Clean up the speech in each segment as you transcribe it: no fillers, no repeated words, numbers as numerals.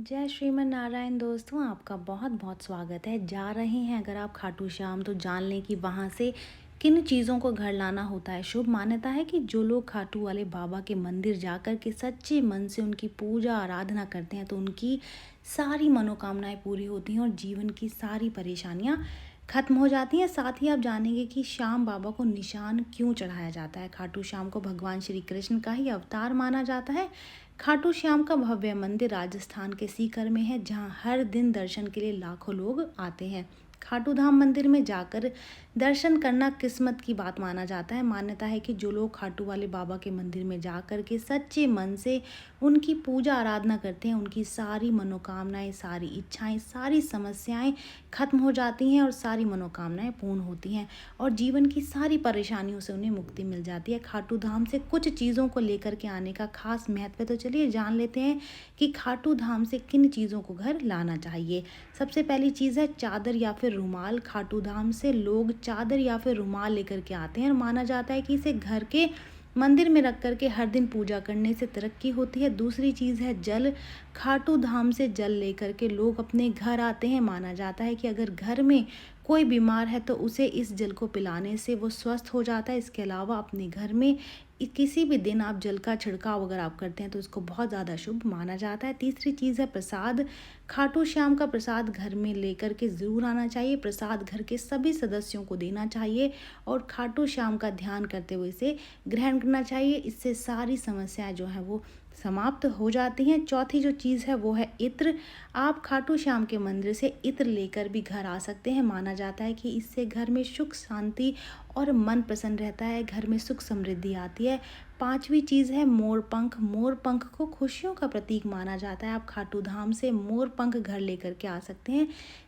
जय श्रीमन नारायण दोस्तों, आपका बहुत बहुत स्वागत है। जा रहे हैं अगर आप खाटू श्याम तो जान लें कि वहाँ से किन चीज़ों को घर लाना होता है। शुभ मान्यता है कि जो लोग खाटू वाले बाबा के मंदिर जाकर के सच्चे मन से उनकी पूजा आराधना करते हैं तो उनकी सारी मनोकामनाएं पूरी होती हैं और जीवन की सारी परेशानियां खत्म हो जाती हैं। साथ ही आप जानेंगे कि श्याम बाबा को निशान क्यों चढ़ाया जाता है। खाटू श्याम को भगवान श्री कृष्ण का ही अवतार माना जाता है। खाटू श्याम का भव्य मंदिर राजस्थान के सीकर में है, जहां हर दिन दर्शन के लिए लाखों लोग आते हैं। खाटू धाम मंदिर में जाकर दर्शन करना किस्मत की बात माना जाता है। मान्यता है कि जो लोग खाटू वाले बाबा के मंदिर में जाकर के सच्चे मन से उनकी पूजा आराधना करते हैं, उनकी सारी मनोकामनाएं, सारी इच्छाएं, सारी समस्याएं खत्म हो जाती हैं और सारी मनोकामनाएं पूर्ण होती हैं और जीवन की सारी परेशानियों से उन्हें मुक्ति मिल जाती है। खाटू धाम से कुछ चीज़ों को लेकर के आने का खास महत्व है, तो चलिए जान लेते हैं कि खाटू धाम से किन चीज़ों को घर लाना चाहिए। सबसे पहली चीज़ है चादर या फिर रुमाल। खाटू धाम से लोग चादर या फिर रुमाल लेकर के आते हैं और माना जाता है कि इसे घर के मंदिर में रख कर के हर दिन पूजा करने से तरक्की होती है। दूसरी चीज़ है जल। खाटू धाम से जल लेकर के लोग अपने घर आते हैं। माना जाता है कि अगर घर में कोई बीमार है तो उसे इस जल को पिलाने से वो स्वस्थ हो जाता है। इसके अलावा अपने घर में किसी भी दिन आप जल का छिड़काव अगर आप करते हैं तो इसको बहुत ज़्यादा शुभ माना जाता है। तीसरी चीज़ है प्रसाद। खाटू श्याम का प्रसाद घर में लेकर के ज़रूर आना चाहिए। प्रसाद घर के सभी सदस्यों को देना चाहिए और खाटू श्याम का ध्यान करते हुए इसे ग्रहण करना चाहिए। इससे सारी समस्याएं जो हैं वो समाप्त हो जाती हैं। चौथी जो चीज़ है वो है इत्र। आप खाटू श्याम के मंदिर से इत्र लेकर भी घर आ सकते हैं। माना जाता है कि इससे घर में सुख शांति और मन प्रसन्न रहता है, घर में सुख समृद्धि आती है। पांचवी चीज़ है मोर पंख। मोर पंख को खुशियों का प्रतीक माना जाता है। आप खाटू धाम से मोर पंख घर लेकर के आ सकते हैं,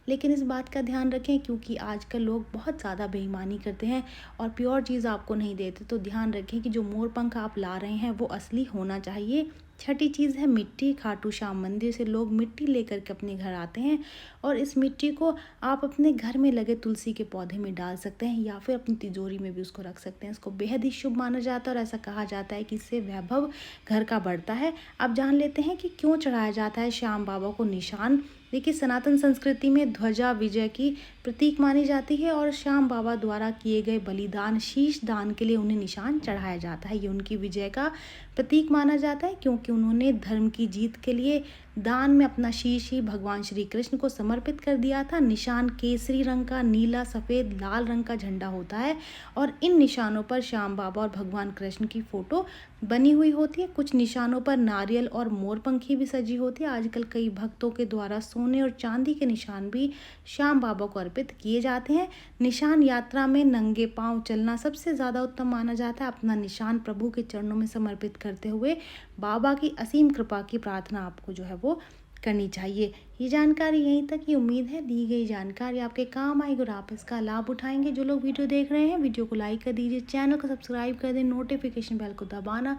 लेकिन इस बात का ध्यान रखें क्योंकि आजकल लोग बहुत ज़्यादा बेईमानी करते हैं और प्योर चीज़ आपको नहीं देते, तो ध्यान रखें कि जो मोर पंख आप ला रहे हैं वो असली होना चाहिए। छठी चीज़ है मिट्टी। खाटू श्याम मंदिर से लोग मिट्टी लेकर के अपने घर आते हैं और इस मिट्टी को आप अपने घर में लगे तुलसी के पौधे में डाल सकते हैं या फिर अपनी तिजोरी में भी उसको रख सकते हैं। इसको बेहद ही शुभ माना जाता है और ऐसा कहा जाता है कि इससे वैभव घर का बढ़ता है। अब जान लेते हैं कि क्यों चढ़ाया जाता है श्याम बाबा को निशान। देखिए, सनातन संस्कृति में ध्वजा विजय की प्रतीक मानी जाती है और श्याम बाबा द्वारा किए गए बलिदान शीश दान के लिए उन्हें निशान चढ़ाया जाता है। ये उनकी विजय का प्रतीक माना जाता है क्योंकि उन्होंने धर्म की जीत के लिए दान में अपना शीश ही भगवान श्री कृष्ण को समर्पित कर दिया था। निशान केसरी रंग का, नीला, सफ़ेद, लाल रंग का झंडा होता है और इन निशानों पर श्याम बाबा और भगवान कृष्ण की फोटो बनी हुई होती है। कुछ निशानों पर नारियल और मोरपंखी भी सजी होती है। आजकल कई भक्तों के द्वारा सोने और चांदी के निशान भी श्याम बाबा को अर्पित किए जाते हैं। निशान यात्रा में नंगे पांव चलना सबसे ज़्यादा उत्तम माना जाता है। अपना निशान प्रभु के चरणों में समर्पित करते हुए बाबा की असीम कृपा की प्रार्थना आपको जो है वो करनी चाहिए। ये जानकारी यहीं तक की। उम्मीद है दी गई जानकारी आपके काम आएगी और आप इसका लाभ उठाएंगे। जो लोग वीडियो देख रहे हैं वीडियो को लाइक कर दीजिए, चैनल को सब्सक्राइब कर दें, नोटिफिकेशन बेल को दबाना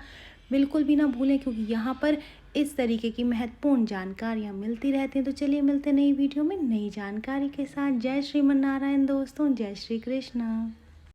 बिल्कुल भी ना भूलें क्योंकि यहाँ पर इस तरीके की महत्वपूर्ण जानकारियाँ मिलती रहती हैं। तो चलिए मिलते नई वीडियो में नई जानकारी के साथ। जय श्रीमन नारायण दोस्तों, जय श्री कृष्ण।